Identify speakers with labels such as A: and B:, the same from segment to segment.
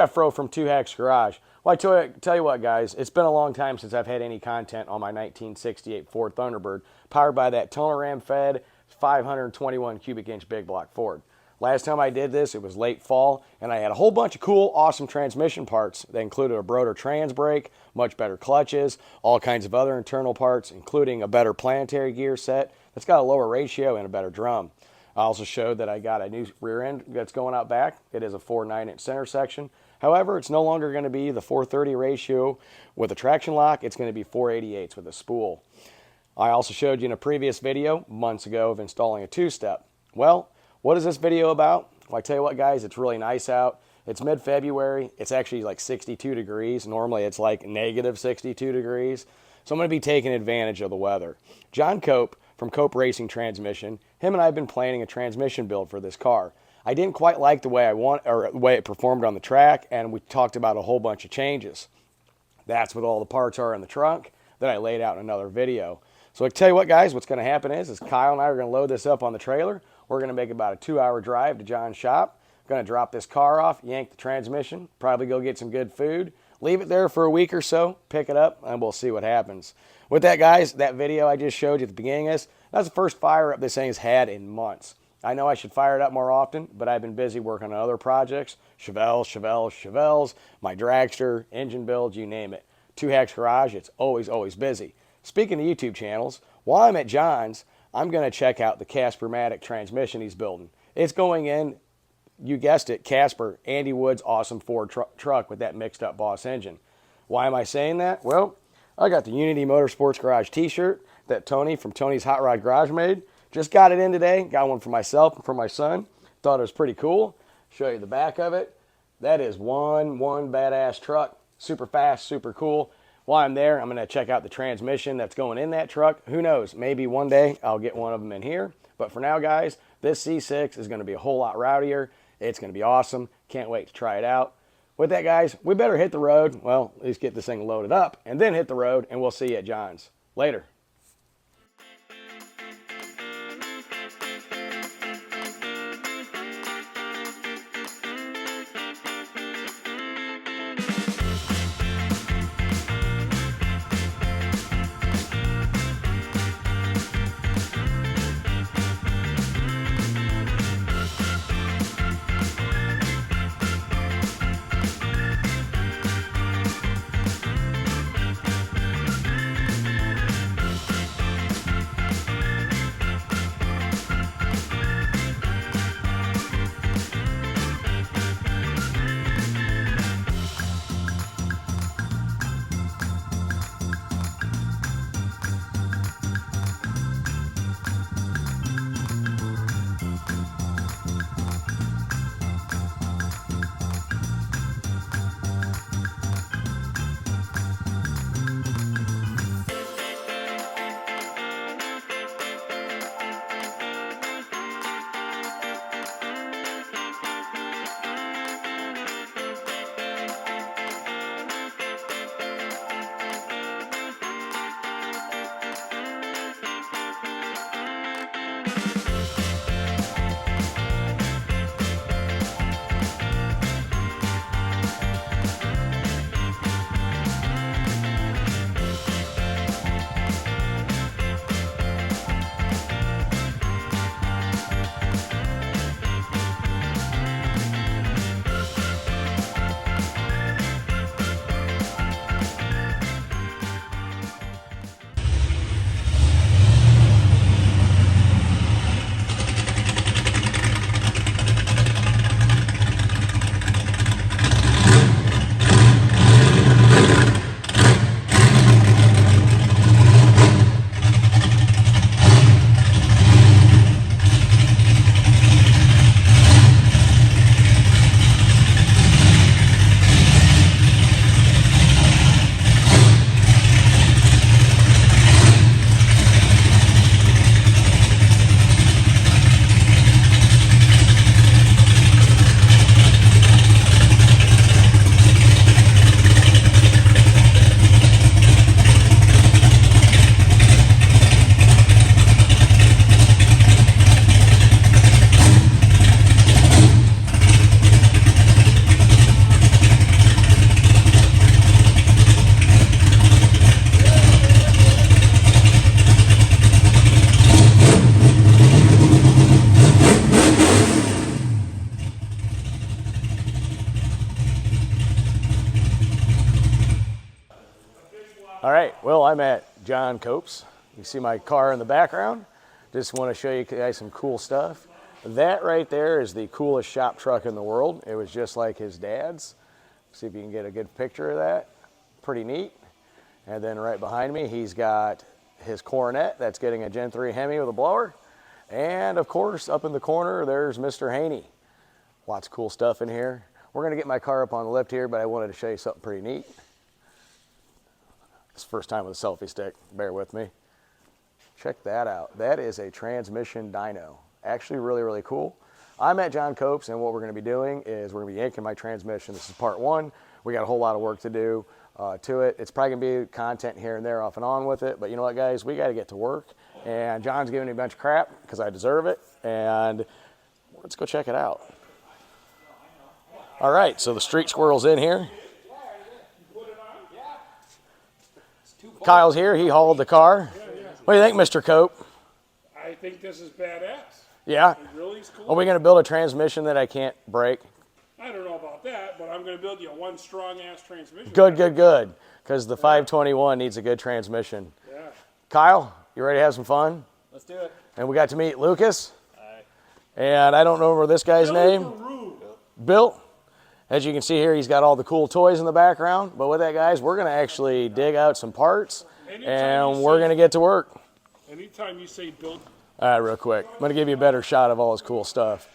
A: Jeff Fro from Two Hacks Garage. Well, I tell you what, guys, it's been a long time since I've had any content on my 1968 Ford Thunderbird, powered by that tonal ram fed 521 cubic inch big block Ford. Last time I did this, it was late fall, and I had a whole bunch of cool, awesome transmission parts that included a broader transbrake, much better clutches, all kinds of other internal parts, including a better planetary gear set that's got a lower ratio and a better drum. I also showed that I got a new rear end that's going out back. It is a 4 9-inch center section. However, it's no longer going to be the 430 ratio with a traction lock. It's going to be 488s with a spool. I also showed you in a previous video months ago of installing a two-step. Well, what is this video about? Well, I tell you what, guys, it's really nice out. It's mid-February. It's actually like 62 degrees. Normally it's like negative 62 degrees. So I'm going to be taking advantage of the weather. John Cope from Cope Racing Transmission, him and I have been planning a transmission build for this car. I didn't quite like the way the way it performed on the track, and we talked about a whole bunch of changes. That's what all the parts are in the trunk that I laid out in another video. So I tell you what, guys, what's going to happen is Kyle and I are going to load this up on the trailer. We're going to make about a 2-hour drive to John's shop. Going to drop this car off, yank the transmission, probably go get some good food, leave it there for a week or so, pick it up, and we'll see what happens. With that, guys, that video I just showed you at the beginning of this, that's the first fire up this thing has had in months. I know I should fire it up more often, but I've been busy working on other projects, Chevelles, my dragster, engine builds, you name it. Two Hacks Garage, it's always busy. Speaking of YouTube channels, while I'm at John's, I'm going to check out the Casper-matic transmission he's building. It's going in, you guessed it, Casper, Andy Wood's awesome Ford truck with that mixed up Boss engine. Why am I saying that? Well, I got the Unity Motorsports Garage t-shirt that Tony from Tony's Hot Rod Garage made. Just got it in today. Got one for myself and for my son. Thought it was pretty cool. Show you the back of it. That is one badass truck. Super fast, super cool. While I'm there, I'm going to check out the transmission that's going in that truck. Who knows? Maybe one day I'll get one of them in here. But for now, guys, this C6 is going to be a whole lot rowdier. It's going to be awesome. Can't wait to try it out. With that, guys, we better hit the road. Well, at least get this thing loaded up and then hit the road, and we'll see you at John's. Later. Well, I'm at John Cope's. You see my car in the background. Just want to show you guys some cool stuff. That right there is the coolest shop truck in the world. It was just like his dad's. See if you can get a good picture of that. Pretty neat. And then right behind me, he's got his Coronet that's getting a Gen 3 Hemi with a blower. And of course, up in the corner, there's Mr. Haney. Lots of cool stuff in here. We're gonna get my car up on the lift here, but I wanted to show you something pretty neat. It's the first time with a selfie stick, bear with me. Check that out. That is a transmission dyno. Actually really, really cool. I'm at John Cope's, and what we're gonna be doing is we're gonna be yanking my transmission. This is part one. We got a whole lot of work to do to it. It's probably gonna be content here and there off and on with it, but you know what, guys? We gotta get to work, and John's giving me a bunch of crap because I deserve it, and let's go check it out. All right, so the street squirrel's in here. Kyle's here, he hauled the car. What do you think, Mr. Cope?
B: I think this is badass.
A: Yeah?
B: It really is cool.
A: Are we gonna build a transmission that I can't break?
B: I don't know about that, but I'm going to build you one strong-ass transmission.
A: Good, good, good. Because the 521 needs a good transmission.
B: Yeah.
A: Kyle, you ready to have some fun?
C: Let's do it.
A: And we got to meet Lucas. Hi. And I don't remember this guy's name. Bill. As you can see here, he's got all the cool toys in the background. But with that, guys, we're going to actually dig out some parts. And we're going to get to work.
B: Anytime you say build.
A: All right, real quick. I'm going to give you a better shot of all his cool stuff.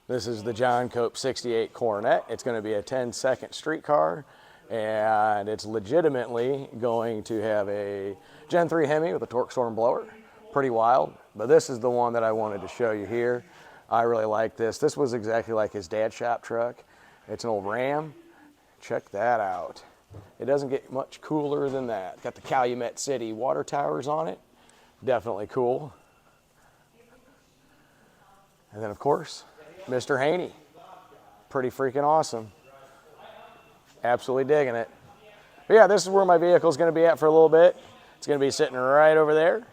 A: This is the John Cope 68 Coronet. It's going to be a 10-second street car, and it's legitimately going to have a Gen 3 Hemi with a torque storm blower. Pretty wild, but this is the one that I wanted to show you here. I really like this. This was exactly like his dad's shop truck. It's an old Ram. Check that out. It doesn't get much cooler than that. Got the Calumet City water towers on it. Definitely cool. And then, of course, Mr. Haney. Pretty freaking awesome. Absolutely digging it. But yeah, this is where my vehicle is going to be at for a little bit. It's going to be sitting right over there.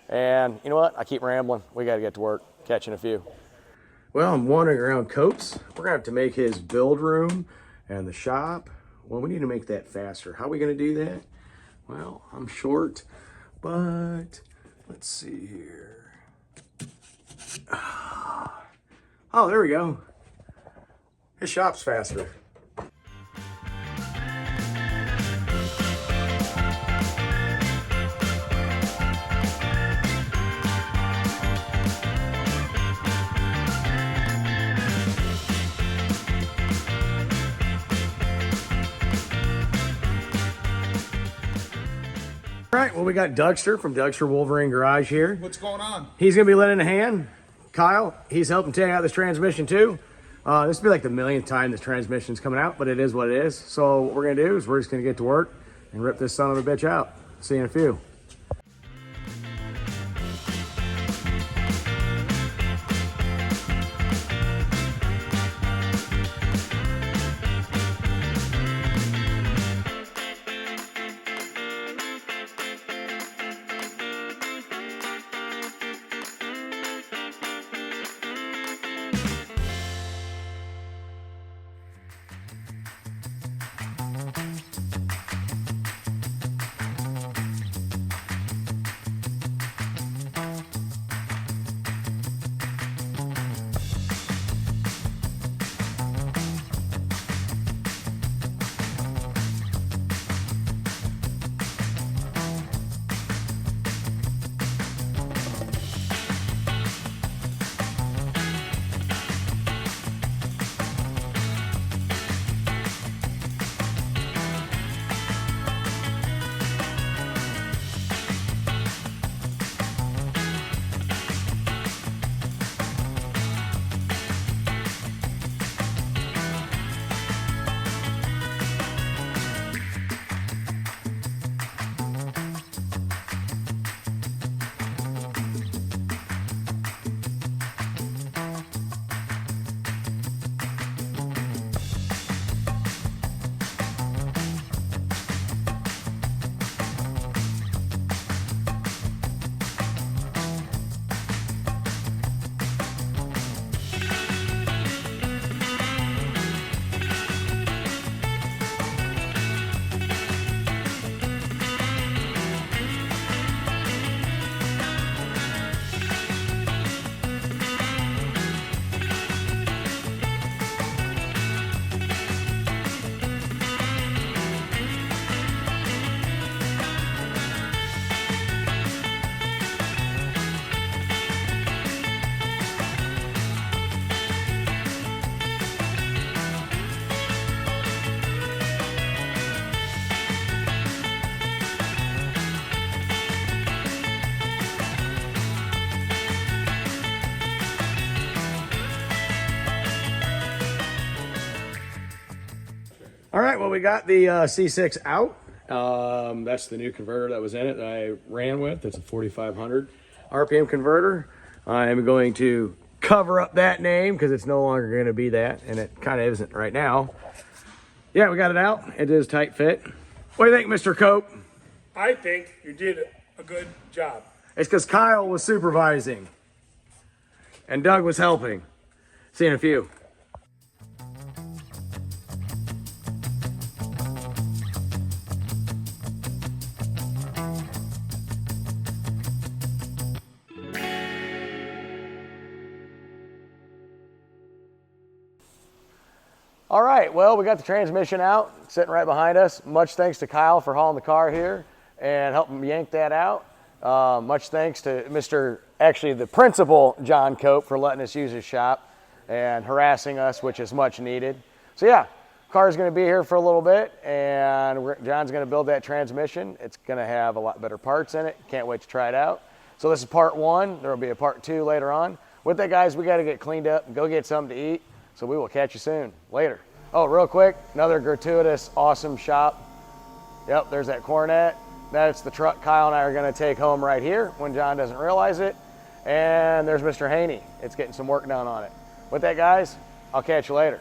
A: And you know what? I keep rambling. We got to get to work. Catch you in a few. Well, I'm wandering around Cope's. We're going to have to make his build room and the shop. Well, we need to make that faster. How are we going to do that? Well, I'm short, but let's see here. Oh, there we go. His shop's faster. All right, well, we got Dougster from Dougster Wolverine Garage here.
C: What's going on?
A: He's going to be lending a hand. Kyle, he's helping take out this transmission too. This will be like the millionth time this transmission's coming out, but it is what it is. So what we're going to do is we're just going to get to work and rip this son of a bitch out. See you in a few. All right, well, we got the C6 out. That's the new converter that was in it that I ran with. It's a 4500 RPM converter. I'm going to cover up that name because it's no longer going to be that, and it kind of isn't right now. Yeah, we got it out. It is tight fit. What do you think, Mr. Cope?
B: I think you did a good job.
A: It's because Kyle was supervising and Doug was helping. See you in a few. All right, well, we got the transmission out, sitting right behind us. Much thanks to Kyle for hauling the car here and helping yank that out. Much thanks to the principal, John Cope, for letting us use his shop and harassing us, which is much needed. So yeah, car's gonna be here for a little bit, and John's gonna build that transmission. It's gonna have a lot better parts in it. Can't wait to try it out. So this is part one. There'll be a part two later on. With that, guys, we gotta get cleaned up and go get something to eat. So we will catch you soon. Later. Oh, real quick, another gratuitous, awesome shop. Yep, there's that Cornet. That's the truck Kyle and I are gonna take home right here when John doesn't realize it. And there's Mr. Haney. It's getting some work done on it. With that, guys, I'll catch you later.